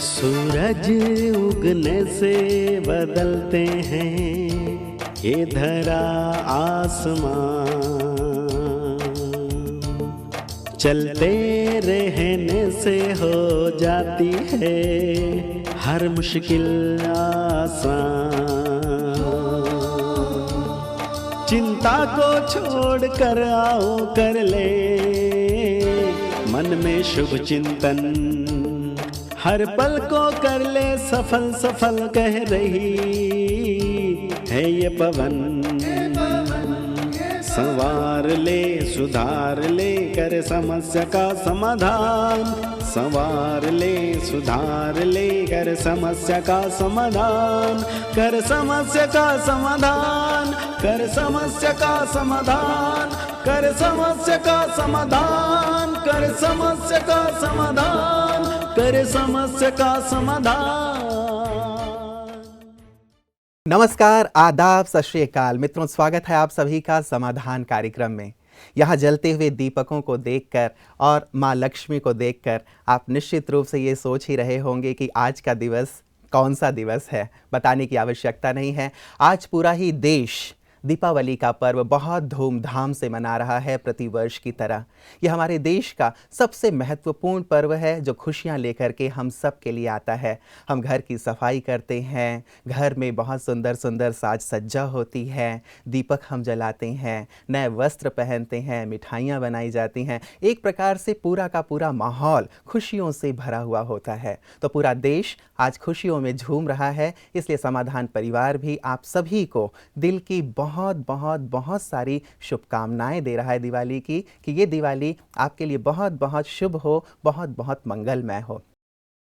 सूरज उगने से बदलते हैं ये धरा आसमान, चलते रहने से हो जाती है हर मुश्किल आसान। चिंता को छोड़ कर आओ कर ले मन में शुभ चिंतन, हर पल को कर ले सफल सफल कह रही है ये पवन। संवार ले सुधार ले कर समस्या का समाधान, संवार ले सुधार ले कर समस्या का समाधान, कर समस्या का समाधान, कर समस्या का समाधान, कर समस्या का समाधान, कर समस्या का समाधान, कर समस्या का समाधान। नमस्कार, आदाब, सत श्री अकाल मित्रों, स्वागत है आप सभी का समाधान कार्यक्रम में। यहाँ जलते हुए दीपकों को देखकर और माँ लक्ष्मी को देखकर आप निश्चित रूप से ये सोच ही रहे होंगे कि आज का दिवस कौन सा दिवस है। बताने की आवश्यकता नहीं है, आज पूरा ही देश दीपावली का पर्व बहुत धूमधाम से मना रहा है प्रतिवर्ष की तरह। यह हमारे देश का सबसे महत्वपूर्ण पर्व है जो खुशियां लेकर के हम सब के लिए आता है। हम घर की सफाई करते हैं, घर में बहुत सुंदर सुंदर साज सज्जा होती है, दीपक हम जलाते हैं, नए वस्त्र पहनते हैं, मिठाइयाँ बनाई जाती हैं। एक प्रकार से पूरा का पूरा माहौल खुशियों से भरा हुआ होता है। तो पूरा देश आज खुशियों में झूम रहा है, इसलिए समाधान परिवार भी आप सभी को दिल की बहुत बहुत बहुत सारी शुभकामनाएं दे रहा है दिवाली की, कि ये दिवाली आपके लिए बहुत बहुत शुभ हो, बहुत बहुत मंगलमय हो।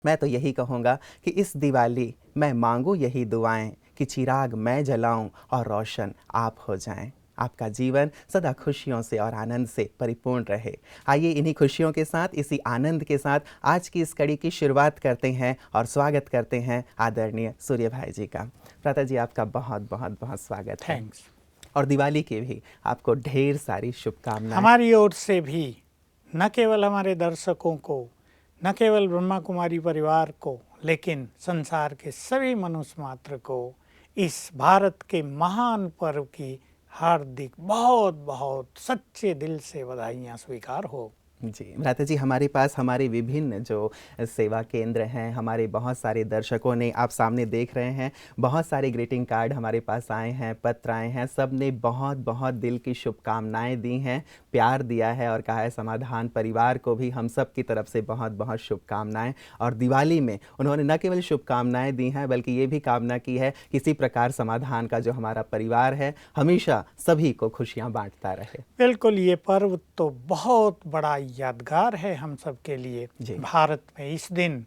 मैं तो यही कहूँगा कि इस दिवाली मैं मांगू यही दुआएं कि चिराग मैं जलाऊं और रोशन आप हो जाएं। आपका जीवन सदा खुशियों से और आनंद से परिपूर्ण रहे। आइए इन्हीं खुशियों के साथ, इसी आनंद के साथ आज की इस कड़ी की शुरुआत करते हैं और स्वागत करते हैं आदरणीय सूर्य भाई जी का। प्राता जी, आपका बहुत बहुत बहुत स्वागत है। थैंक्स। और दिवाली की भी आपको ढेर सारी शुभकामनाएं। हमारी ओर से भी न केवल हमारे दर्शकों को, न केवल ब्रह्मा कुमारी परिवार को, लेकिन संसार के सभी मनुष्य मात्र को इस भारत के महान पर्व की हार्दिक बहुत बहुत सच्चे दिल से बधाइयाँ स्वीकार हो। जी भ्राता जी, हमारे पास हमारे विभिन्न जो सेवा केंद्र हैं, हमारे बहुत सारे दर्शकों ने, आप सामने देख रहे हैं, बहुत सारे ग्रीटिंग कार्ड हमारे पास आए हैं, पत्र आए हैं, सब ने बहुत बहुत दिल की शुभकामनाएं दी हैं, प्यार दिया है और कहा है समाधान परिवार को भी हम सब की तरफ से बहुत बहुत शुभकामनाएं। और दिवाली में उन्होंने न केवल शुभकामनाएं दी हैं बल्कि ये भी कामना की है किसी प्रकार समाधान का जो हमारा परिवार है हमेशा सभी को खुशियाँ बांटता रहे। बिल्कुल, ये पर्व तो बहुत बड़ा यादगार है हम सब के लिए। भारत में इस दिन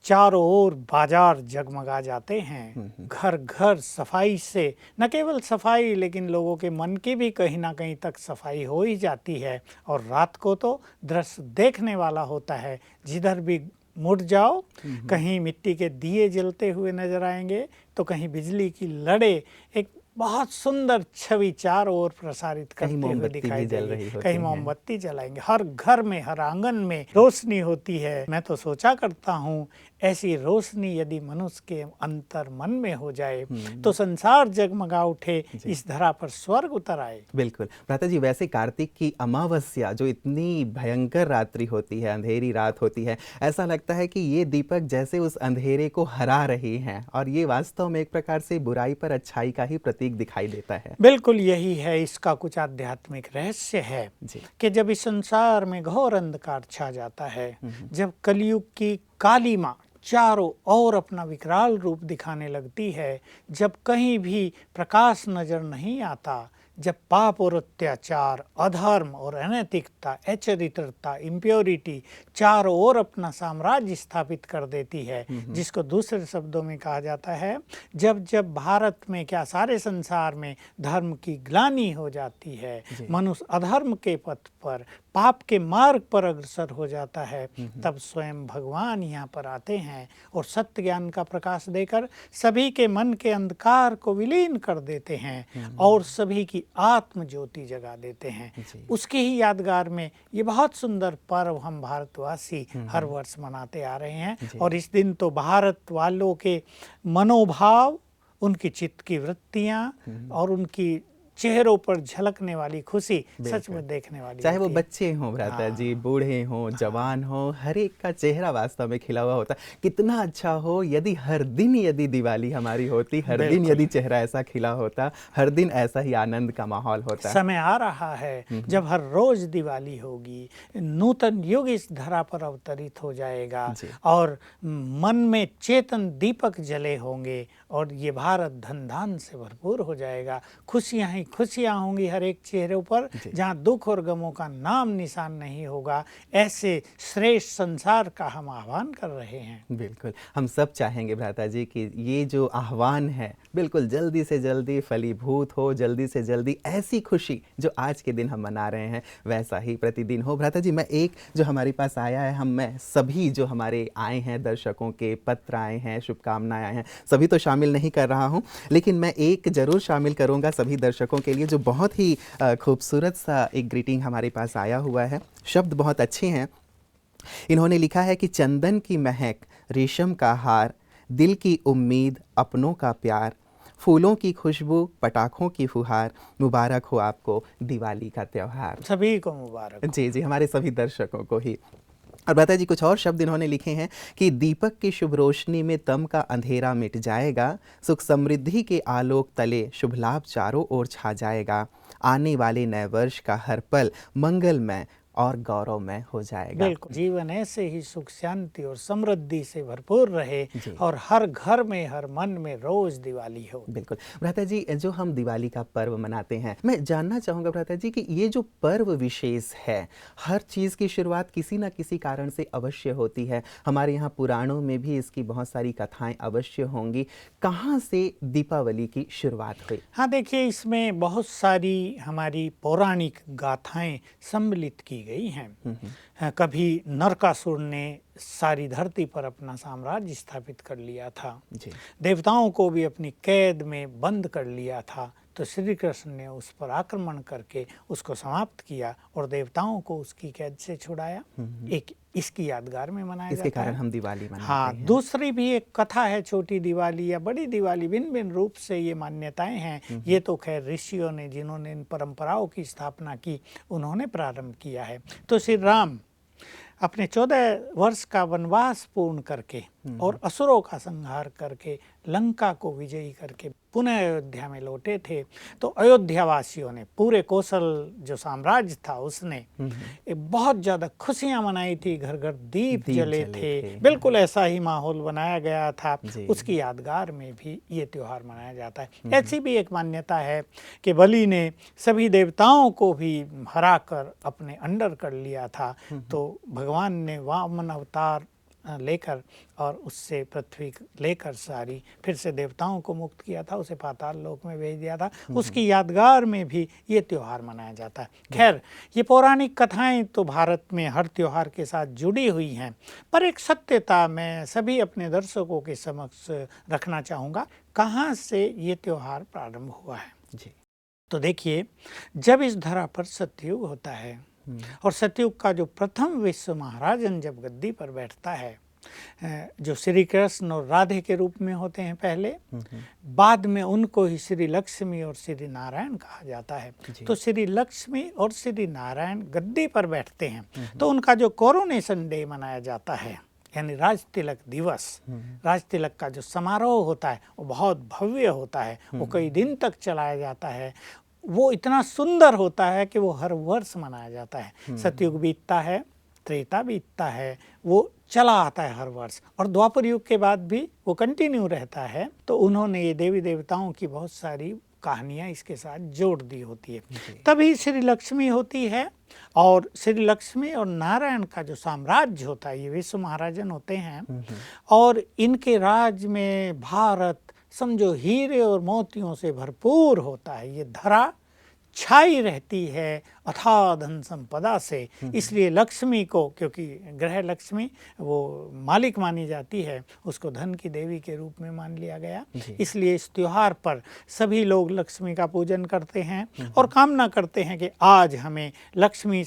चारों ओर बाजार जगमगा जाते हैं, घर घर सफाई से, न केवल सफाई लेकिन लोगों के मन की भी कहीं ना कहीं तक सफाई हो ही जाती है। और रात को तो दृश्य देखने वाला होता है, जिधर भी मुड़ जाओ कहीं मिट्टी के दिए जलते हुए नजर आएंगे तो कहीं बिजली की लड़े एक बहुत सुंदर छवि चारों ओर प्रसारित करते हुए दिखाई देगी। कहीं मोमबत्ती जलाएंगे, हर घर में, हर आंगन में रोशनी होती है। मैं तो सोचा करता हूँ ऐसी रोशनी यदि मनुष्य के अंतर मन में हो जाए तो संसार जगमगा उठे, इस धरा पर स्वर्ग उतर आए। बिल्कुल भ्राता जी, वैसे कार्तिक की अमावस्या जो इतनी भयंकर रात्रि होती है, अंधेरी रात होती है, ऐसा लगता है कि ये दीपक जैसे उस अंधेरे को हरा रही हैं और ये वास्तव में एक प्रकार से बुराई पर अच्छाई का ही प्रतीक दिखाई देता है। बिल्कुल यही है, इसका कुछ आध्यात्मिक रहस्य है कि जब इस संसार में घोर अंधकार छा जाता है, जब कलयुग की काली माँ चारों ओर अपना विकराल रूप दिखाने लगती है, जब कहीं भी प्रकाश नजर नहीं आता, जब पाप और अत्याचार, अधर्म और अनैतिकता, अचरित्रता, इम्प्योरिटी चारों ओर अपना साम्राज्य स्थापित कर देती है, जिसको दूसरे शब्दों में कहा जाता है जब जब भारत में, क्या सारे संसार में धर्म की ग्लानि हो जाती है, मनुष्य अधर्म के पथ पर, पाप के मार्ग पर अग्रसर हो जाता है, तब स्वयं भगवान यहाँ पर आते हैं और सत्य ज्ञान का प्रकाश देकर सभी के मन के अंधकार को विलीन कर देते हैं और सभी की आत्म ज्योति जगा देते हैं। उसकी ही यादगार में ये बहुत सुंदर पर्व हम भारतवासी हर वर्ष मनाते आ रहे हैं। और इस दिन तो भारत वालों के मनोभाव, उनकी चित्त की वृत्तियां और उनकी चेहरों पर झलकने वाली खुशी सच में देखने वाली, चाहे वो बच्चे हों भ्राता जी, बूढ़े हों, जवान हों, हर एक का चेहरा वास्तव में खिला हुआ होता है। कितना अच्छा हो यदि हर दिन यदि दिवाली हमारी होती, हर दिन यदि चेहरा ऐसा खिला होता, हर दिन ऐसा ही आनंद का माहौल होता। समय आ रहा है जब हर रोज दिवाली होगी, नूतन युग इस धरा पर अवतरित हो जाएगा और मन में चेतन दीपक जले होंगे और ये भारत धन धान से भरपूर हो जाएगा। खुशियां ही खुशियां होंगी हर एक चेहरे पर, जहां दुख और गमों का नाम निशान नहीं होगा। ऐसे श्रेष्ठ संसार का हम आह्वान कर रहे हैं। बिल्कुल, हम सब चाहेंगे भ्राता जी कि ये जो आह्वान है बिल्कुल जल्दी से जल्दी फलीभूत हो, जल्दी से जल्दी ऐसी खुशी जो आज के दिन हम मना रहे हैं वैसा ही प्रतिदिन हो। भ्राता जी, मैं एक जो हमारे पास आया है, मैं सभी जो हमारे आए हैं दर्शकों के पत्र आए हैं, शुभकामनाएं आए हैं, सभी तो शामिल नहीं कर रहा हूं, लेकिन मैं एक जरूर शामिल करूंगा सभी दर्शकों के लिए, जो बहुत ही खूबसूरत सा एक ग्रीटिंग हमारे पास आया हुआ है। शब्द बहुत अच्छे हैं। इन्होंने लिखा है कि चंदन की महक, रेशम का हार, दिल की उम्मीद, अपनों का प्यार, फूलों की खुशबू, पटाखों की फुहार, मुबारक हो आपको दिवाली का त्योहार। सभी को मुबारक। जी जी, हमारे सभी दर्शकों को ही। और भ्राता जी, कुछ और शब्द इन्होंने लिखे हैं कि दीपक की शुभ रोशनी में तम का अंधेरा मिट जाएगा, सुख समृद्धि के आलोक तले शुभ लाभ चारों ओर छा जाएगा, आने वाले नए वर्ष का हर पल मंगलमय और गौरवमय हो जाएगा। बिल्कुल, जीवन ऐसे ही सुख शांति और समृद्धि से भरपूर रहे और हर घर में, हर मन में रोज दिवाली हो। बिल्कुल भ्राता जी, जो हम दिवाली का पर्व मनाते हैं, मैं जानना चाहूँगा भ्राता जी कि ये जो पर्व विशेष है, हर चीज़ की शुरुआत किसी न किसी कारण से अवश्य होती है। हमारे यहाँ पुराणों में भी इसकी बहुत सारी कथाएं अवश्य होंगी। कहाँ से दीपावली की शुरुआत हुई? हाँ, देखिए, इसमें बहुत सारी हमारी पौराणिक गाथाएं सम्मिलित की गई हैं। कभी नरकासुर ने सारी धरती पर अपना साम्राज्य स्थापित कर लिया था, देवताओं को भी अपनी कैद में बंद कर लिया था, तो श्री कृष्ण ने उस पर आक्रमण करके उसको समाप्त किया और देवताओं को उसकी कैद से छुड़ाया। एक इसकी यादगार में मनाया जाता है। इसके कारण हम दिवाली मनाते हैं। हाँ, दूसरी भी एक कथा है, छोटी दिवाली या बड़ी दिवाली, भिन्न भिन्न रूप से ये मान्यताएं हैं। ये तो खैर ऋषियों ने, जिन्होंने इन परंपराओं की स्थापना की, उन्होंने प्रारंभ किया है। तो श्री राम अपने 14 वर्ष का वनवास पूर्ण करके और असुरों का संहार करके, लंका को विजयी करके पुनः अयोध्या में लौटे थे। तो अयोध्या वासियों ने, पूरे कौशल जो साम्राज्य था उसने एक बहुत ज़्यादा खुशियां मनाई थी, घर घर दीप जले थे। बिल्कुल ऐसा ही माहौल बनाया गया था। उसकी यादगार में भी ये त्योहार मनाया जाता है। ऐसी भी एक मान्यता है कि बलि ने सभी देवताओं को भी हरा कर अपने अंडर कर लिया था, तो भगवान ने वामन अवतार लेकर और उससे पृथ्वी लेकर सारी फिर से देवताओं को मुक्त किया था, उसे पाताल लोक में भेज दिया था। उसकी यादगार में भी ये त्योहार मनाया जाता है। खैर, ये पौराणिक कथाएं तो भारत में हर त्योहार के साथ जुड़ी हुई हैं, पर एक सत्यता मैं सभी अपने दर्शकों के समक्ष रखना चाहूँगा। कहाँ से ये त्योहार प्रारंभ हुआ है? तो देखिए, जब इस धरा पर सतयुग होता है और सतयुग का जो प्रथम विश्व महाराजन जब गद्दी पर बैठता है, जो श्री कृष्ण और राधे के रूप में होते हैं पहले, बाद में उनको ही श्री लक्ष्मी और श्री नारायण कहा जाता है। तो श्री लक्ष्मी और श्री नारायण गद्दी पर बैठते हैं, तो उनका जो कोरोनेशन डे मनाया जाता है, यानी राज तिलक दिवस, राज तिलक का जो समारोह होता है वो बहुत भव्य होता है। वो कई दिन तक चलाया जाता है। वो इतना सुंदर होता है कि वो हर वर्ष मनाया जाता है। सतयुग बीतता है, त्रेता बीतता है, वो चला आता है हर वर्ष, और द्वापर युग के बाद भी वो कंटिन्यू रहता है। तो उन्होंने ये देवी देवताओं की बहुत सारी कहानियाँ इसके साथ जोड़ दी होती है। तभी श्री लक्ष्मी होती है, और श्री लक्ष्मी और नारायण का जो साम्राज्य होता है, ये विश्व महाराजन होते हैं, और इनके राज में भारत समझो हीरे और मोतियों से भरपूर होता है। ये धरा छाई रहती है अथाह धन संपदा से। इसलिए लक्ष्मी को, क्योंकि ग्रह लक्ष्मी वो मालिक मानी जाती है, उसको धन की देवी के रूप में मान लिया गया। इसलिए इस त्योहार पर सभी लोग लक्ष्मी का पूजन करते हैं और कामना करते हैं कि आज हमें लक्ष्मी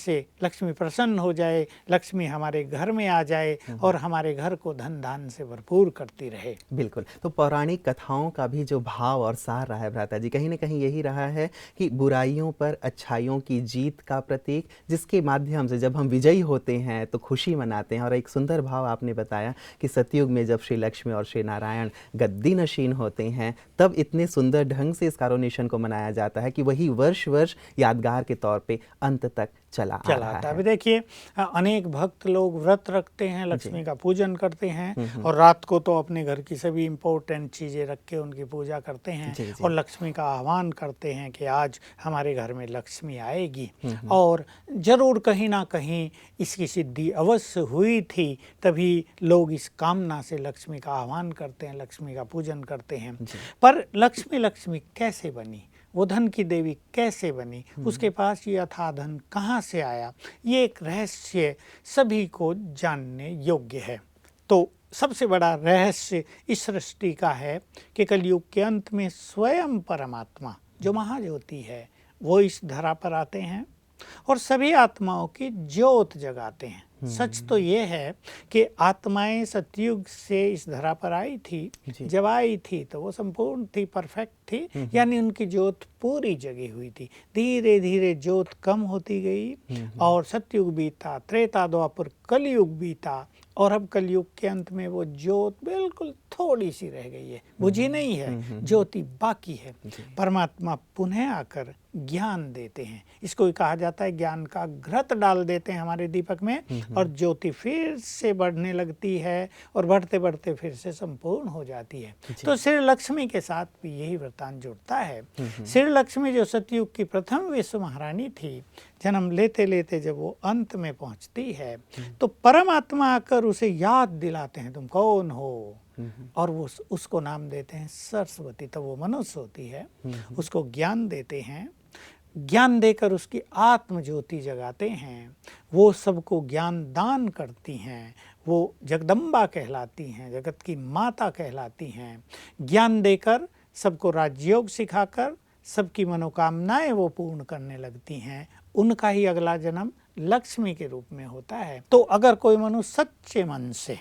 प्रसन्न हो जाए, लक्ष्मी हमारे घर में आ जाए और हमारे घर को धन धान से भरपूर करती रहे। बिल्कुल। तो पौराणिक कथाओं का भी जो भाव और सार रहा है भ्राता जी, कहीं ना कहीं यही रहा है कि बुराइयों पर अच्छाइयों की जीत का प्रतीक, जिसके माध्यम से जब हम विजयी होते हैं तो खुशी मनाते हैं। और एक सुंदर भाव आपने बताया कि सतयुग में जब श्री लक्ष्मी और श्री नारायण गद्दी नशीन होते हैं तब इतने सुंदर ढंग से इस कारोनेशन को मनाया जाता है कि वही वर्ष वर्ष यादगार के तौर पे अंत तक चला आता है। अभी देखिए, अनेक भक्त लोग व्रत रखते हैं, लक्ष्मी का पूजन करते हैं और रात को तो अपने घर की सभी इम्पोर्टेंट चीज़ें रख के उनकी पूजा करते हैं और लक्ष्मी का आह्वान करते हैं कि आज हमारे घर में लक्ष्मी आएगी। और ज़रूर कहीं ना कहीं इसकी सिद्धि अवश्य हुई थी, तभी लोग इस कामना से लक्ष्मी का आह्वान करते हैं, लक्ष्मी का पूजन करते हैं। पर लक्ष्मी कैसे बनी, वो धन की देवी कैसे बनी, उसके पास ये अथाह धन कहाँ से आया, ये एक रहस्य सभी को जानने योग्य है। तो सबसे बड़ा रहस्य इस सृष्टि का है कि कलयुग के अंत में स्वयं परमात्मा जो महाज्योति है वो इस धरा पर आते हैं और सभी आत्माओं की ज्योत जगाते हैं। सच तो ये है कि आत्माएं सतयुग से इस धरा पर आई थी, जब आई थी तो वो संपूर्ण थी, परफेक्ट थी, यानी उनकी ज्योत पूरी जगी हुई थी। धीरे धीरे ज्योत कम होती गई और सतयुग बीता, त्रेता द्वापर कलयुग बीता और अब कलयुग के अंत में वो ज्योत बिल्कुल थोड़ी सी रह गई है, बुझी नहीं है, ज्योति बाकी है। परमात्मा पुनः आकर ज्ञान देते हैं, इसको ही कहा जाता है ज्ञान का घृत डाल देते हैं हमारे दीपक में और ज्योति फिर से बढ़ने लगती है और बढ़ते बढ़ते फिर से संपूर्ण हो जाती है। तो श्री लक्ष्मी के साथ भी यही वृत्तांत जुड़ता है। श्री लक्ष्मी जो सतयुग की प्रथम विश्व महारानी थी, जन्म लेते लेते जब वो अंत में पहुंचती है तो परमात्मा आकर उसे याद दिलाते हैं तुम कौन हो, और वो उसको नाम देते हैं सरस्वती। तो वो मनुष्य होती है, उसको ज्ञान देते हैं, ज्ञान देकर उसकी आत्म ज्योति जगाते हैं, वो सबको ज्ञान दान करती हैं, वो जगदम्बा कहलाती हैं, जगत की माता कहलाती हैं। ज्ञान देकर सबको राजयोग सिखाकर सबकी मनोकामनाएं वो पूर्ण करने लगती हैं। उनका ही अगला जन्म लक्ष्मी के रूप में होता है। तो अगर कोई मनुष्य सच्चे मन से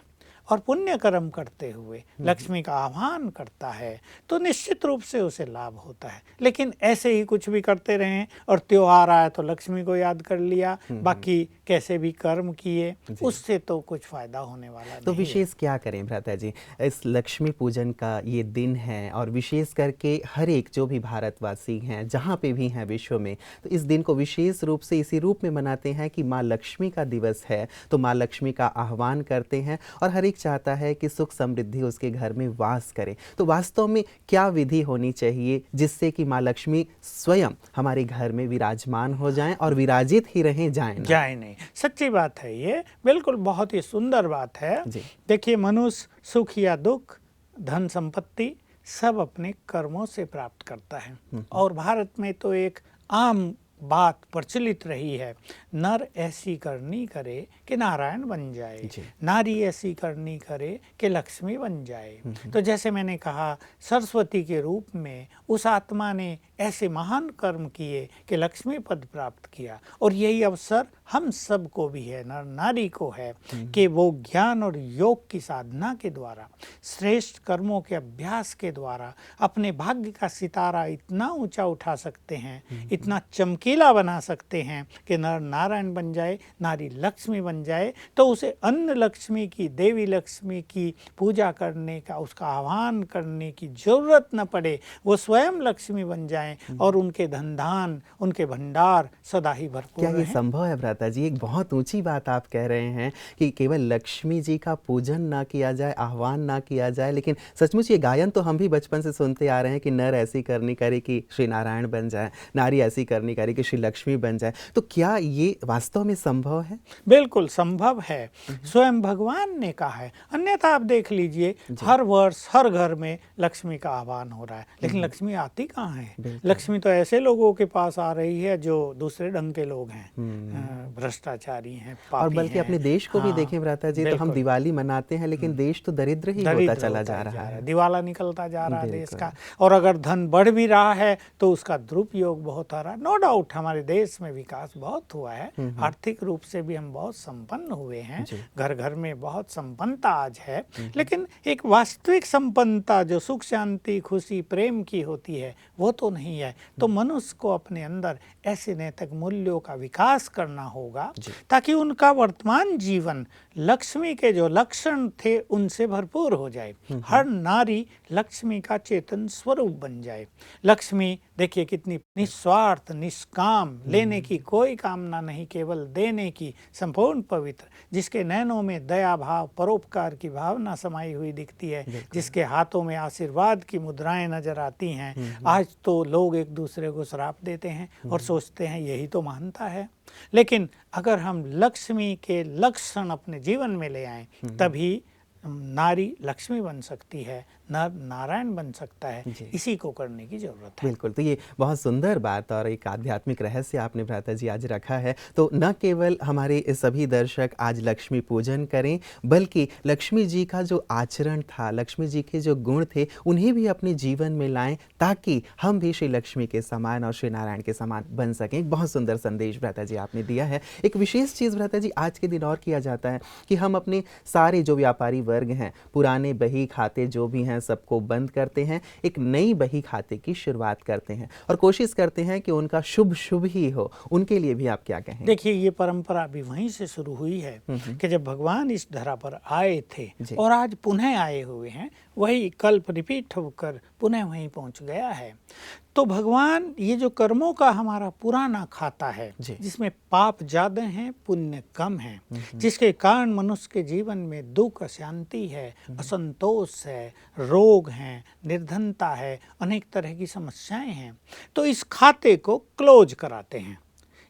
और पुण्य कर्म करते हुए लक्ष्मी का आह्वान करता है तो निश्चित रूप से उसे लाभ होता है। लेकिन ऐसे ही कुछ भी करते रहें और त्योहार आया तो लक्ष्मी को याद कर लिया, बाकी कैसे भी कर्म किए, उससे तो कुछ फायदा होने वाला नहीं। तो विशेष क्या करें भ्राता जी, इस लक्ष्मी पूजन का ये दिन है और विशेष करके हर एक जो भी भारतवासी हैं जहाँ पे भी हैं विश्व में, तो इस दिन को विशेष रूप से इसी रूप में मनाते हैं कि माँ लक्ष्मी का दिवस है, तो माँ लक्ष्मी का आह्वान करते हैं और हर एक चाहता है कि सुख समृद्धि उसके घर में वास करे। तो वास्तव में क्या विधि होनी चाहिए जिससे कि माँ लक्ष्मी स्वयं हमारे घर में विराजमान हो जाएं और विराजित ही रहें, जाए नहीं। सच्ची बात है, ये बिल्कुल बहुत ही सुंदर बात है। देखिए, मनुष्य सुख या दुख, धन संपत्ति सब अपने कर्मों से प्राप्त करता है और भारत में तो एक आम बात प्रचलित रही है, नर ऐसी करनी करे कि नारायण बन जाए, नारी ऐसी करनी करे कि लक्ष्मी बन जाए। तो जैसे मैंने कहा, सरस्वती के रूप में उस आत्मा ने ऐसे महान कर्म किए कि लक्ष्मी पद प्राप्त किया और यही अवसर हम सब को भी है, नर नारी को है कि वो ज्ञान और योग की साधना के द्वारा, श्रेष्ठ कर्मों के अभ्यास के द्वारा अपने भाग्य का सितारा इतना ऊंचा उठा सकते हैं, इतना चमकीला बना सकते हैं कि नर नारायण बन जाए, नारी लक्ष्मी बन जाए। तो उसे अन्न लक्ष्मी की, देवी लक्ष्मी की पूजा करने का, उसका आह्वान करने की जरूरत न पड़े, वो स्वयं लक्ष्मी बन जाए और उनके धन धान, उनके भंडार सदा ही भरपूर क्या ये संभव है भ्राता जी? एक बहुत ऊंची बात आप कह रहे हैं कि केवल लक्ष्मी जी का पूजन ना किया जाए, आह्वान ना किया जाए, लेकिन सचमुच ये गायन तो हम भी बचपन से सुनते आ रहे हैं कि नर ऐसी करनी करे कि श्री नारायण बन जाए, नारी ऐसी करनी करे कि श्री लक्ष्मी बन जाए। तो क्या ये वास्तव में संभव है? बिल्कुल संभव है, स्वयं भगवान ने कहा है। अन्यथा आप देख लीजिए, हर वर्ष हर घर में लक्ष्मी का आह्वान हो रहा है, लेकिन लक्ष्मी आती कहाँ है? लक्ष्मी तो ऐसे लोगों के पास आ रही है जो दूसरे ढंग के लोग हैं, भ्रष्टाचारी हैं, पापी और बल्कि अपने देश को भी देखें भ्राता जी, तो हम दिवाली मनाते हैं लेकिन देश तो दरिद्र ही होता चला जा रहा है, दिवाला निकलता जा रहा है देश का। और अगर धन बढ़ भी रहा है तो उसका दुरुपयोग बहुत हो रहा है। नो डाउट हमारे देश में विकास बहुत हुआ है, आर्थिक रूप से भी हम बहुत संपन्न हुए हैं, घर घर में बहुत संपन्नता आज है, लेकिन एक वास्तविक संपन्नता जो सुख शांति खुशी प्रेम की होती है वो तो नहीं है। तो मनुष्य को अपने अंदर ऐसे नैतिक मूल्यों का विकास करना होगा ताकि उनका वर्तमान जीवन लक्ष्मी के जो लक्षण थे उनसे भरपूर हो जाए। हर नारी लक्ष्मी का चेतन स्वरूप बन जाए। लक्ष्मी देखिए कितनी निस्वार्थ, निष्काम, लेने की कोई कामना नहीं, केवल देने की, संपूर्ण पवित्र, जिसके नैनों में दया भाव परोपकार की भावना समाई हुई दिखती है, जिसके हाथों में आशीर्वाद की मुद्राएं नजर आती हैं। आज तो लोग एक दूसरे को श्राप देते हैं और सोचते हैं यही तो महानता है। लेकिन अगर हम लक्ष्मी के लक्षण अपने जीवन में ले आएं, तभी नारी लक्ष्मी बन सकती है, नर नारायण बन सकता है। इसी को करने की जरूरत है। बिल्कुल, तो ये बहुत सुंदर बात और एक आध्यात्मिक रहस्य आपने भ्राता जी आज रखा है। तो न केवल हमारे सभी दर्शक आज लक्ष्मी पूजन करें, बल्कि लक्ष्मी जी का जो आचरण था, लक्ष्मी जी के जो गुण थे, उन्हें भी अपने जीवन में लाएं ताकि हम भी श्री लक्ष्मी के समान और श्री नारायण के समान बन सकें। एक बहुत सुंदर संदेश भ्राता जी आपने दिया है। एक विशेष चीज़ भ्राता जी आज के दिन और किया जाता है कि हम अपने सारे जो व्यापारी वर्ग हैं, पुराने बही खाते जो भी हैं सबको बंद करते हैं, एक नई बही खाते की शुरुआत करते हैं और कोशिश करते हैं कि उनका शुभ शुभ ही हो। उनके लिए भी आप क्या कहें? देखिए, ये परंपरा भी वहीं से शुरू हुई है कि जब भगवान इस धरा पर आए थे और आज पुनः आए हुए हैं, वही कल्प रिपीट होकर पुनः वहीं पहुंच गया है। तो भगवान ये जो कर्मों का हमारा पुराना खाता है, जिसमें पाप ज्यादा हैं पुण्य कम है, जिसके कारण मनुष्य के जीवन में दुख अशांति है, असंतोष है, रोग हैं, निर्धनता है, अनेक तरह की समस्याएं हैं, तो इस खाते को क्लोज कराते हैं।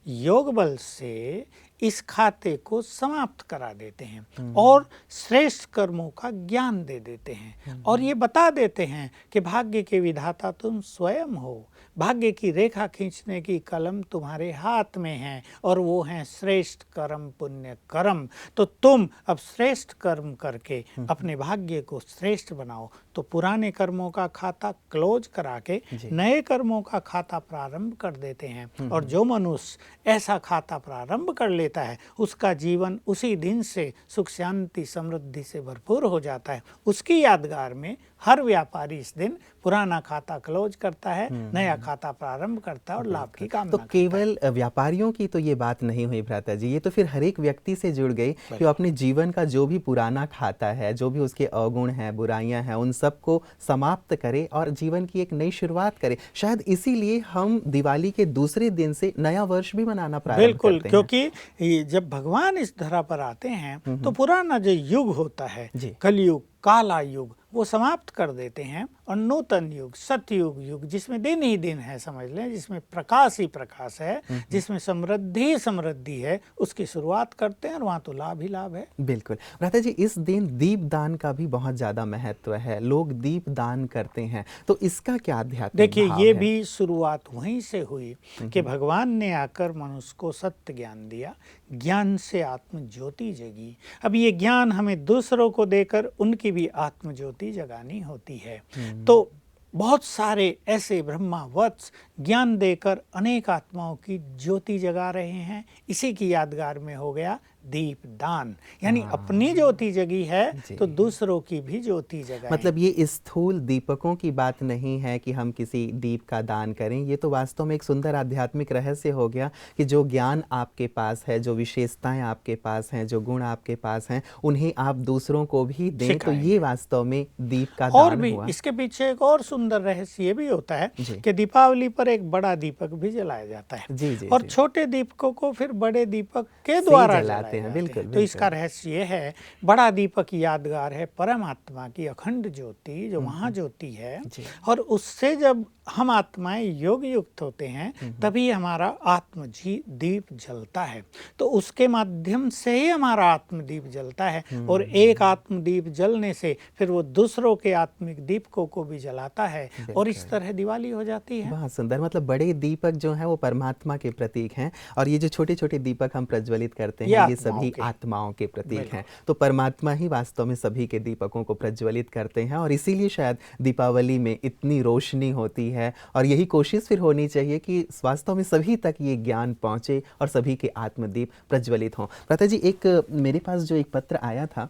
योग बल से इस खाते को समाप्त करा देते हैं और श्रेष्ठ कर्मों का ज्ञान दे देते हैं और ये बता देते हैं कि भाग्य के विधाता तुम स्वयं हो, भाग्य की रेखा खींचने की कलम तुम्हारे हाथ में है और वो हैं श्रेष्ठ कर्म पुण्य कर्म। तो तुम अब श्रेष्ठ कर्म करके अपने भाग्य को श्रेष्ठ बनाओ। तो पुराने कर्मों का खाता क्लोज करा के नए कर्मों का खाता प्रारंभ कर देते हैं और जो मनुष्य ऐसा खाता प्रारंभ कर लेता है उसका जीवन उसी दिन से सुख शांति समृद्धि से भरपूर हो जाता है। उसकी यादगार में हर व्यापारी इस दिन पुराना खाता क्लोज करता है, नया खाता प्रारंभ करता है और लाभ की कामना तो केवल व्यापारियों की तो ये बात नहीं हुई भ्राता जी, ये तो फिर हर एक व्यक्ति से जुड़ गई कि वो अपने जीवन का जो भी पुराना खाता है, जो भी उसके अवगुण हैं, बुराइयां हैं, उन सबको समाप्त करे और जीवन की एक नई शुरुआत करे। शायद इसीलिए हम दिवाली के दूसरे दिन से नया वर्ष भी मनाना प्रारंभ करते हैं। क्योंकि जब भगवान इस धरा पर आते हैं तो पुराना जो युग होता है, कलयुग, काला युग, वो समाप्त कर देते हैं और नूतन युग, सतयुग युग, जिसमें दिन ही दिन है, समझ लें, जिसमें प्रकाश ही प्रकाश है, जिसमें समृद्धि समृद्धि है, उसकी शुरुआत करते हैं और वहाँ तो लाभ ही लाभ है। बिल्कुल भ्राता जी, इस दिन दीप दान का भी बहुत ज्यादा महत्व है, लोग दीप दान करते हैं, तो इसका क्या आध्यात्मिक देखिए भाव ये है? भी शुरुआत वहीं से हुई कि भगवान ने आकर मनुष्य को सत्य ज्ञान दिया, ज्ञान से आत्म ज्योति जगी। अब ये ज्ञान हमें दूसरों को देकर उनकी भी आत्म ज्योति जगानी होती है। तो बहुत सारे ऐसे ब्रह्मावत्स ज्ञान देकर अनेक आत्माओं की ज्योति जगा रहे हैं। इसी की यादगार में हो गया दीप दान, यानी अपनी ज्योति जगी है तो दूसरों की भी ज्योति जगाएं। मतलब ये स्थूल दीपकों की बात नहीं है कि हम किसी दीप का दान करें, ये तो वास्तव में एक सुंदर आध्यात्मिक रहस्य हो गया कि जो ज्ञान आपके पास है, जो विशेषताएं आपके पास हैं, जो गुण आपके पास हैं, उन्हें आप दूसरों को भी दें। तो ये वास्तव में दीप का दान और भी हुआ। इसके पीछे एक और सुंदर रहस्य ये भी होता है कि दीपावली पर एक बड़ा दीपक भी जलाया जाता है और छोटे दीपकों को फिर बड़े दीपक के द्वारा जलाते हैं। बिल्कुल, तो इसका रहस्य ये है, बड़ा दीपक यादगार है परमात्मा की अखंड ज्योति, जो महाज्योति है, और उससे जब हम आत्माएं योग युक्त होते हैं तभी हमारा दीप जलता है। तो उसके माध्यम से ही हमारा आत्मदीप जलता है और एक आत्मदीप जलने से फिर वो दूसरों के आत्मिक दीपकों को भी जलाता है और इस तरह दिवाली हो जाती है। बहुत सुंदर। मतलब बड़े दीपक जो हैं वो परमात्मा के प्रतीक हैं और ये जो छोटे छोटे दीपक हम प्रज्वलित करते हैं ये सभी आत्माओं के प्रतीक हैं। तो परमात्मा ही वास्तव में सभी के दीपकों को प्रज्वलित करते हैं और इसीलिए शायद दीपावली में इतनी रोशनी होती है और यही कोशिश फिर होनी चाहिए कि वास्तव में सभी तक ये ज्ञान पहुंचे और सभी के आत्मदीप प्रज्वलित हों। भ्राता जी, एक मेरे पास जो एक पत्र आया था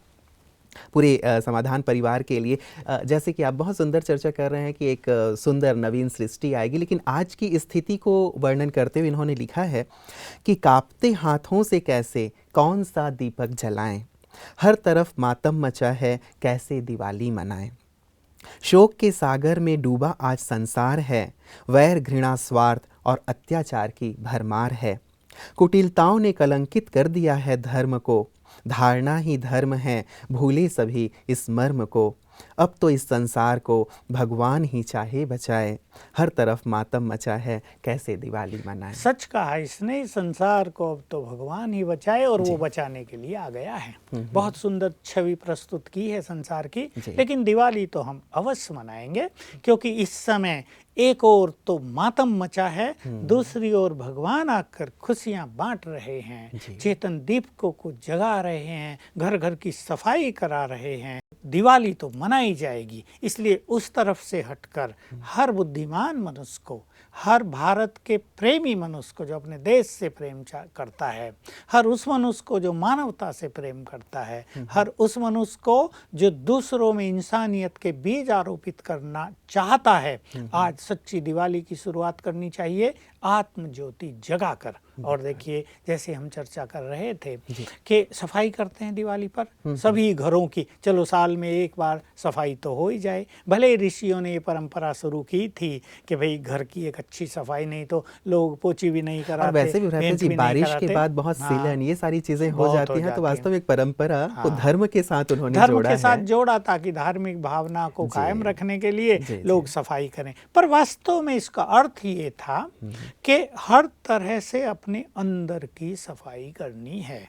पूरे समाधान परिवार के लिए, जैसे कि आप बहुत सुंदर चर्चा कर रहे हैं कि एक सुंदर नवीन सृष्टि आएगी, लेकिन आज की स्थिति को वर्णन करते हुए इन्होंने लिखा है कि कांपते हाथों से कैसे कौन सा दीपक जलाएं, हर तरफ मातम मचा है कैसे दिवाली मनाएं। शोक के सागर में डूबा आज संसार है, वैर घृणा स्वार्थ और अत्याचार की भरमार है। कुटिलताओं ने कलंकित कर दिया है धर्म को, धारणा ही धर्म है भूले सभी इस मर्म को। अब तो इस संसार को भगवान ही चाहे बचाए, हर तरफ मातम मचा है कैसे दिवाली मनाए। सच कहा इसने, इस संसार को अब तो भगवान ही बचाए और वो बचाने के लिए आ गया है। बहुत सुंदर छवि प्रस्तुत की है संसार की। लेकिन दिवाली तो हम अवश्य मनाएंगे क्योंकि इस समय एक ओर तो मातम मचा है, दूसरी ओर भगवान आकर खुशियां बांट रहे हैं, चेतन दीपकों को जगा रहे हैं, घर घर की सफाई करा रहे हैं। दिवाली तो मनाई जाएगी, इसलिए उस तरफ से हटकर हर बुद्धिमान मनुष्य को, हर भारत के प्रेमी मनुष्य को जो अपने देश से प्रेम करता है, हर उस मनुष्य को जो मानवता से प्रेम करता है, हर उस मनुष्य को जो दूसरों में इंसानियत के बीज आरोपित करना चाहता है, आज सच्ची दिवाली की शुरुआत करनी चाहिए आत्म ज्योति जगाकर। और देखिए जैसे हम चर्चा कर रहे थे कि सफाई करते हैं दिवाली पर सभी घरों की, चलो साल में एक बार सफाई तो हो ही जाए। भले ऋषियों ने ये परंपरा शुरू की थी कि भाई घर की एक अच्छी सफाई, नहीं तो लोग पोची भी नहीं कराते। और वैसे भी रहते जी बारिश के बाद बहुत सीलन ये सारी चीजें हो जाती हैं, तो वास्तव में एक परंपरा को धर्म के साथ उन्होंने जोड़ा ताकि धार्मिक भावना को कायम रखने के लिए लोग सफाई करें। पर वास्तव में इसका अर्थ ये था कि हर तरह से अपने अंदर की सफाई करनी है।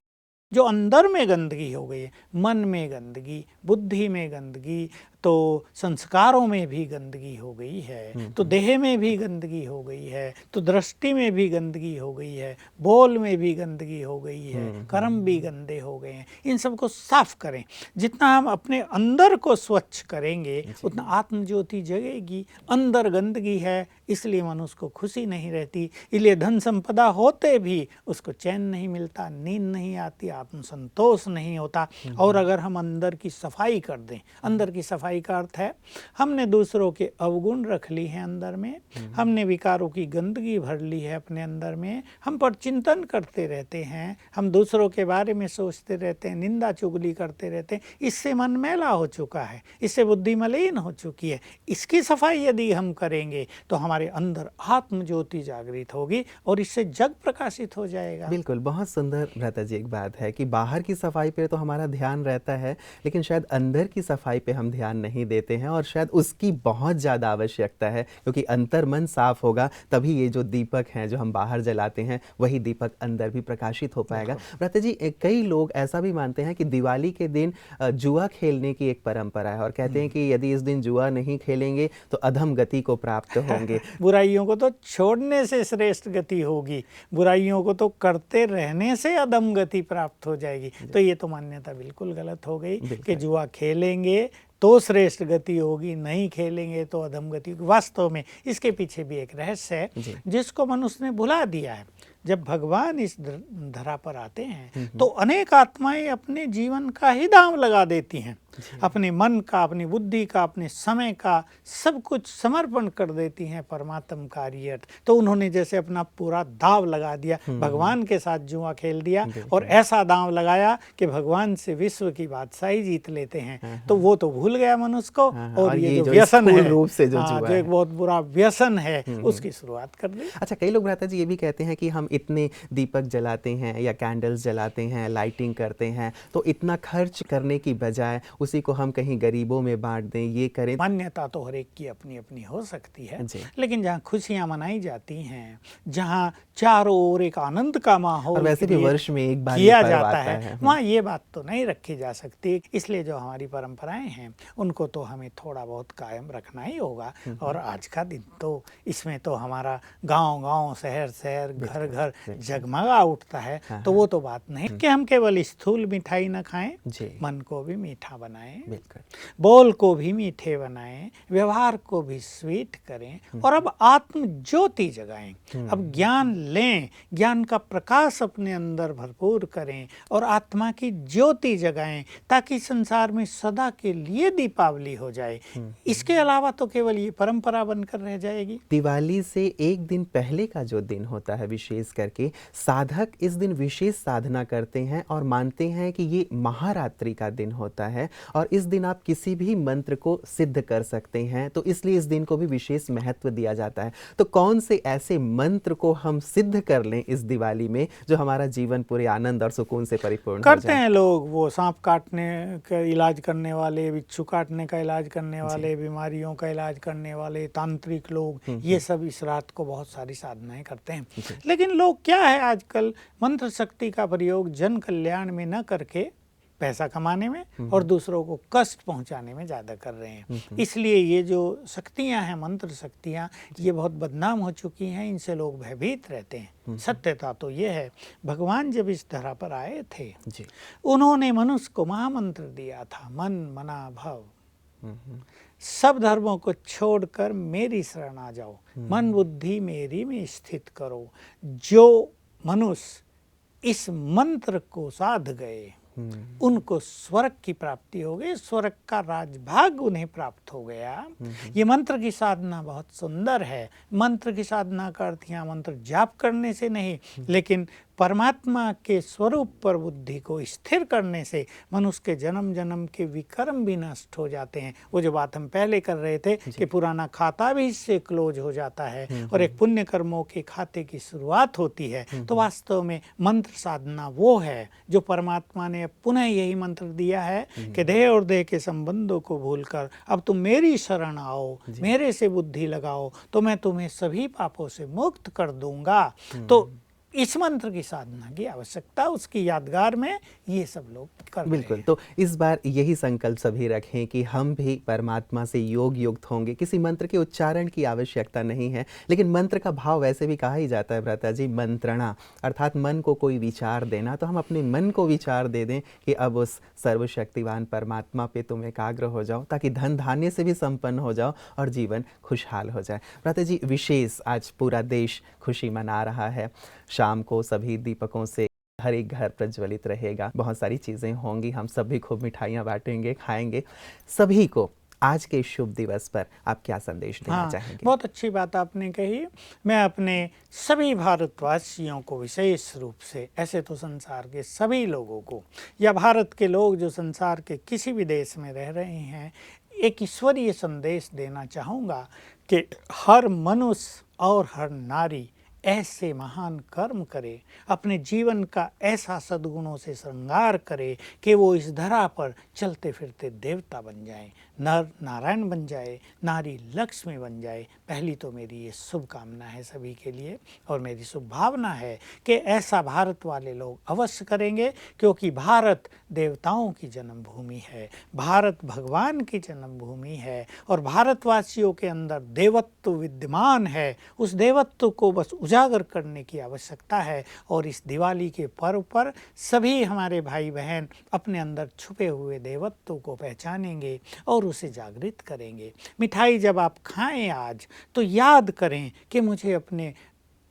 जो अंदर में गंदगी हो गई है, मन में गंदगी, बुद्धि में गंदगी, तो संस्कारों में भी गंदगी हो गई है, तो देह में भी गंदगी हो गई है, तो दृष्टि में भी गंदगी हो गई है, बोल में भी गंदगी हो गई है, कर्म भी गंदे हो गए हैं। इन सबको साफ करें। जितना हम अपने अंदर को स्वच्छ करेंगे उतना आत्म ज्योति जगेगी। अंदर गंदगी है इसलिए मनुष्य को खुशी नहीं रहती, इसलिए धन संपदा होते भी उसको चैन नहीं मिलता, नींद नहीं आती, आत्मसंतोष नहीं होता। और अगर हम अंदर की सफाई कर दें, अंदर की सफाई का अर्थ है हमने दूसरों के अवगुण रख ली हैं अंदर में, हमने विकारों की गंदगी भर ली है अपने अंदर में, हम पर चिंतन करते रहते हैं, हम दूसरों के बारे में सोचते रहते हैं, निंदा चुगली करते रहते हैं, इससे मन मैला हो चुका है, इससे बुद्धि मलिन हो चुकी है। इसकी सफाई यदि हम करेंगे तो हमारे अंदर आत्म ज्योति जागृत होगी और इससे जग प्रकाशित हो जाएगा। बिल्कुल, बहुत सुंदर भ्राता जी एक बात है कि बाहर की सफाई पे तो हमारा ध्यान रहता है, लेकिन शायद अंदर की सफाई पे हम ध्यान नहीं देते हैं और शायद उसकी बहुत ज़्यादा आवश्यकता है, क्योंकि अंतर मन साफ होगा तभी ये जो दीपक हैं जो हम बाहर जलाते हैं वही दीपक अंदर भी प्रकाशित हो पाएगा। भ्राता जी, कई लोग ऐसा भी मानते हैं कि दिवाली के दिन जुआ खेलने की एक परंपरा है और कहते हैं कि यदि इस दिन जुआ नहीं खेलेंगे तो अधम गति को प्राप्त होंगे। बुराइयों को तो छोड़ने से श्रेष्ठ गति होगी, बुराइयों को तो करते रहने से अधम गति प्राप्त हो जाएगी। तो ये तो मान्यता बिल्कुल गलत हो गई कि जुआ खेलेंगे तो श्रेष्ठ गति होगी, नहीं खेलेंगे तो अधम गति होगी। वास्तव में इसके पीछे भी एक रहस्य है जिसको मनुष्य ने भुला दिया है। जब भगवान इस धरा पर आते हैं तो अनेक आत्माएं अपने जीवन का ही दांव लगा देती हैं, अपने मन का, अपनी बुद्धि का, अपने समय का सब कुछ समर्पण कर देती हैं परमात्म कार्य। तो उन्होंने जैसे अपना पूरा दांव लगा दिया, भगवान के साथ जुआ खेल दिया और ऐसा दांव लगाया कि भगवान से विश्व की बादशाही जीत लेते हैं। तो वो तो भूल गया मनुष्य को और ये जो व्यसन है, रूप से जो एक बहुत बुरा व्यसन है, उसकी शुरुआत कर दी। अच्छा, कई लोग भ्राता जी ये भी कहते हैं कि हम इतने दीपक जलाते हैं या कैंडल्स जलाते हैं, लाइटिंग करते हैं, तो इतना खर्च करने की बजाय उसी को हम कहीं गरीबों में बांट दें, ये करें। मान्यता तो हर एक की अपनी अपनी हो सकती है, लेकिन जहाँ खुशियाँ मनाई जाती हैं, जहाँ चारों ओर एक आनंद का माहौल वैसे भी वर्ष में एक बार किया जाता है, वहाँ ये बात तो नहीं रखी जा सकती। इसलिए जो हमारी परंपराएं हैं उनको तो हमें थोड़ा बहुत कायम रखना ही होगा। और आज का दिन तो इसमें तो हमारा गांव-गांव, शहर-शहर, घर-घर जगमगा उठता है। तो वो तो बात नहीं कि हम केवल स्थूल मिठाई न खाएं, मन को भी मीठा बनाएं, बोल को भी मीठे बनाएं, व्यवहार को भी स्वीट करें और अब आत्म ज्योति जगाएं। अब ज्ञान लें, ज्ञान का प्रकाश अपने अंदर भरपूर करें और आत्मा की ज्योति जगाएं, ताकि संसार में सदा के लिए दीपावली हो जाए। इसके अलावा तो केवल ये परंपरा बनकर रह जाएगी। दिवाली से एक दिन पहले का जो दिन होता है, विशेष करके साधक इस दिन विशेष साधना करते हैं और मानते हैं कि ये महारात्रि का दिन होता है और इस दिन आप किसी भी मंत्र को सिद्ध कर सकते हैं, तो इसलिए इस दिन को भी विशेष महत्व दिया जाता है। तो कौन से ऐसे मंत्र को हम सिद्ध कर लें इस दिवाली में जो हमारा जीवन पूरे आनंद और सुकून से परिपूर्ण करते हैं लोग। वो सांप काटने का इलाज करने वाले, बिच्छू काटने का इलाज करने वाले, बीमारियों का इलाज करने वाले, तांत्रिक लोग, ये सब इस रात को बहुत सारी साधनाएं करते हैं। लेकिन लोग क्या है, आजकल मंत्र शक्ति का प्रयोग जन कल्याण में न करके पैसा कमाने में और दूसरों को कष्ट पहुंचाने में ज़्यादा कर रहे हैं। इसलिए ये जो शक्तियां हैं, मंत्र शक्तियां, ये बहुत बदनाम हो चुकी हैं, इनसे लोग भयभीत रहते हैं। सत्यता तो ये है, भगवान जब इस धरा पर आए थे, उन्होंने मनुष्य को महामंत्र दिया था, मन मना भव। सब धर्मों को छोड़कर मेरी शरण आ जाओ, मन बुद्धि मेरी में स्थित करो। जो मनुष्य इस मंत्र को साध गए उनको स्वर्ग की प्राप्ति हो गई, स्वर्ग का राजभाग उन्हें प्राप्त हो गया। ये मंत्र की साधना बहुत सुंदर है। मंत्र की साधना का अर्थ यहाँ मंत्र जाप करने से नहीं, लेकिन परमात्मा के स्वरूप पर बुद्धि को स्थिर करने से मनुष्य के जन्म जन्म के विकर्म भी नष्ट हो जाते हैं। वो जो बात हम पहले कर रहे थे कि पुराना खाता भी इससे क्लोज हो जाता है और एक पुण्य कर्मों के खाते की शुरुआत होती है। तो वास्तव में मंत्र साधना वो है जो परमात्मा ने पुनः यही मंत्र दिया है कि देह और देह के संबंधों को भूलकर अब तुम मेरी शरण आओ, मेरे से बुद्धि लगाओ, तो मैं तुम्हें सभी पापों से मुक्त कर दूंगा। तो इस मंत्र की साधना की आवश्यकता, उसकी यादगार में ये सब लोग कर रहे हैं। बिल्कुल। तो इस बार यही संकल्प सभी रखें कि हम भी परमात्मा से योग युक्त होंगे। किसी मंत्र के उच्चारण की आवश्यकता नहीं है, लेकिन मंत्र का भाव वैसे भी कहा ही जाता है भ्राता जी, मंत्रणा, अर्थात मन को कोई विचार देना। तो हम अपने मन को विचार दे दें कि अब उस सर्वशक्तिवान परमात्मा पे तुम एकाग्र हो जाओ, ताकि धन धान्य से भी संपन्न हो जाओ और जीवन खुशहाल हो जाए। भ्राता जी, विशेष आज पूरा देश खुशी मना रहा है। शाम को सभी दीपकों से हर एक घर प्रज्वलित रहेगा, बहुत सारी चीज़ें होंगी, हम सभी खूब मिठाइयाँ बांटेंगे, खाएंगे। सभी को आज के शुभ दिवस पर आप क्या संदेश देना चाहेंगे? बहुत अच्छी बात आपने कही। मैं अपने सभी भारतवासियों को विशेष रूप से, ऐसे तो संसार के सभी लोगों को, या भारत के लोग जो संसार के किसी भी देश में रह रहे हैं, एक ईश्वरीय संदेश देना चाहूँगा कि हर मनुष्य और हर नारी ऐसे महान कर्म करे, अपने जीवन का ऐसा सद्गुणों से श्रृंगार करे कि वो इस धरा पर चलते फिरते देवता बन जाए, नर नारायण बन जाए, नारी लक्ष्मी बन जाए। पहली तो मेरी ये शुभकामना है सभी के लिए, और मेरी शुभ भावना है कि ऐसा भारत वाले लोग अवश्य करेंगे, क्योंकि भारत देवताओं की जन्मभूमि है, भारत भगवान की जन्मभूमि है और भारतवासियों के अंदर देवत्व विद्यमान है। उस देवत्व को बस उजागर करने की आवश्यकता है और इस दिवाली के पर्व पर सभी हमारे भाई बहन अपने अंदर छुपे हुए देवत्व को पहचानेंगे और उसे जागृत करेंगे। मिठाई जब आप खाएं आज, तो याद करें कि मुझे अपने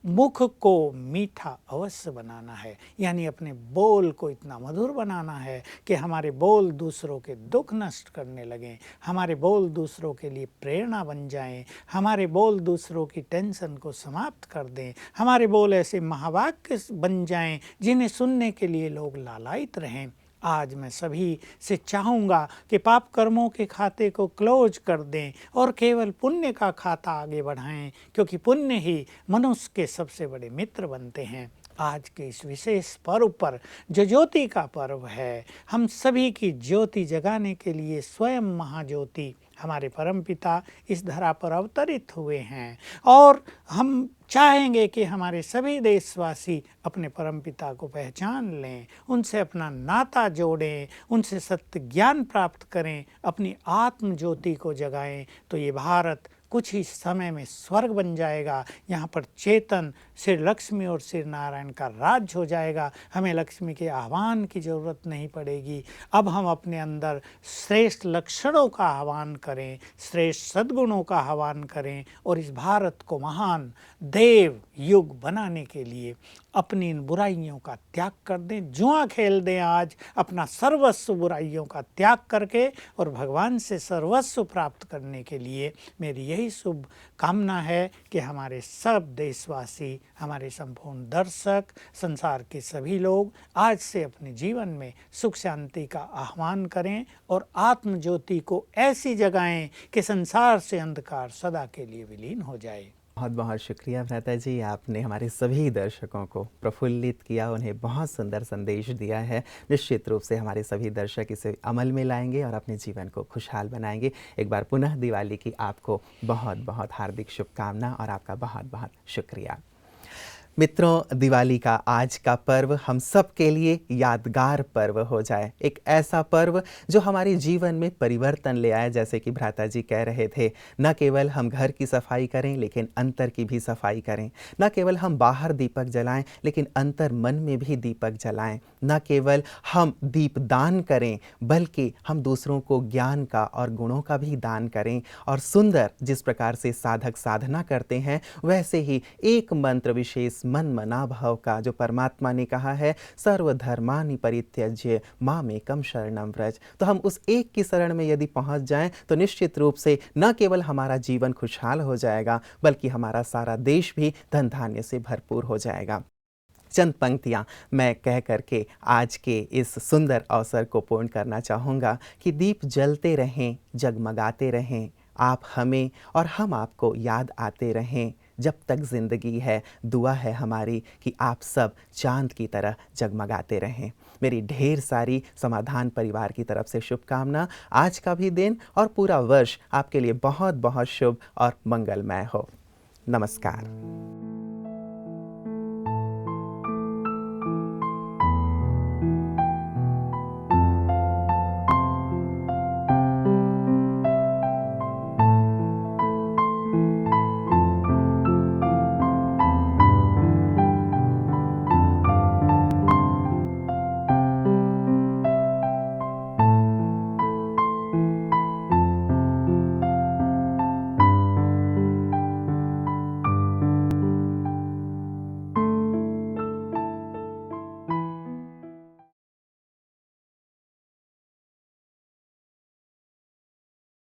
मुख को मीठा अवश्य बनाना है, यानी अपने बोल को इतना मधुर बनाना है कि हमारे बोल दूसरों के दुख नष्ट करने लगें, हमारे बोल दूसरों के लिए प्रेरणा बन जाएं, हमारे बोल दूसरों की टेंशन को समाप्त कर दें, हमारे बोल ऐसे महावाक्य बन जाएं जिन्हें सुनने के लिए लोग लालायित रहें। आज मैं सभी से चाहूँगा कि पाप कर्मों के खाते को क्लोज कर दें और केवल पुण्य का खाता आगे बढ़ाएं, क्योंकि पुण्य ही मनुष्य के सबसे बड़े मित्र बनते हैं। आज के इस विशेष पर्व पर जो ज्योति का पर्व है, हम सभी की ज्योति जगाने के लिए स्वयं महाज्योति हमारे परमपिता इस धरा पर अवतरित हुए हैं और हम चाहेंगे कि हमारे सभी देशवासी अपने परमपिता को पहचान लें, उनसे अपना नाता जोड़ें, उनसे सत्य ज्ञान प्राप्त करें, अपनी आत्म ज्योति को जगाएं, तो ये भारत कुछ ही समय में स्वर्ग बन जाएगा। यहाँ पर चेतन श्री लक्ष्मी और श्री नारायण का राज हो जाएगा। हमें लक्ष्मी के आह्वान की ज़रूरत नहीं पड़ेगी। अब हम अपने अंदर श्रेष्ठ लक्षणों का आह्वान करें, श्रेष्ठ सद्गुणों का आह्वान करें और इस भारत को महान देव युग बनाने के लिए अपनी इन बुराइयों का त्याग कर दें। जुआ खेल दें आज अपना सर्वस्व बुराइयों का त्याग करके और भगवान से सर्वस्व प्राप्त करने के लिए मेरी यही शुभ कामना है कि हमारे सब देशवासी, हमारे संपूर्ण दर्शक, संसार के सभी लोग आज से अपने जीवन में सुख शांति का आह्वान करें और आत्म ज्योति को ऐसी जगाएं कि संसार से अंधकार सदा के लिए विलीन हो जाए। बहुत बहुत शुक्रिया भ्राता जी, आपने हमारे सभी दर्शकों को प्रफुल्लित किया, उन्हें बहुत सुंदर संदेश दिया है। निश्चित रूप से हमारे सभी दर्शक इसे अमल में लाएंगे और अपने जीवन को खुशहाल बनाएंगे। एक बार पुनः दिवाली की आपको बहुत बहुत हार्दिक शुभकामना और आपका बहुत बहुत शुक्रिया। मित्रों, दिवाली का आज का पर्व हम सब के लिए यादगार पर्व हो जाए, एक ऐसा पर्व जो हमारे जीवन में परिवर्तन ले आए। जैसे कि भ्राता जी कह रहे थे, न केवल हम घर की सफाई करें लेकिन अंतर की भी सफाई करें, न केवल हम बाहर दीपक जलाएं लेकिन अंतर मन में भी दीपक जलाएं, न केवल हम दीप दान करें बल्कि हम दूसरों को ज्ञान का और गुणों का भी दान करें। और सुंदर जिस प्रकार से साधक साधना करते हैं वैसे ही एक मंत्र विशेष मन मना भाव का, जो परमात्मा ने कहा है सर्वधर्मानि परित्यज्य मामेकं शरणं व्रज, तो हम उस एक की शरण में यदि पहुंच जाएं तो निश्चित रूप से न केवल हमारा जीवन खुशहाल हो जाएगा बल्कि हमारा सारा देश भी धन धान्य से भरपूर हो जाएगा। चंद पंक्तियां मैं कह करके आज के इस सुंदर अवसर को पूर्ण करना चाहूँगा कि दीप जलते रहें, जगमगाते रहें, आप हमें और हम आपको याद आते रहें। जब तक ज़िंदगी है दुआ है हमारी कि आप सब चांद की तरह जगमगाते रहें। मेरी ढेर सारी समाधान परिवार की तरफ से शुभकामना। आज का भी दिन और पूरा वर्ष आपके लिए बहुत बहुत शुभ और मंगलमय हो। नमस्कार।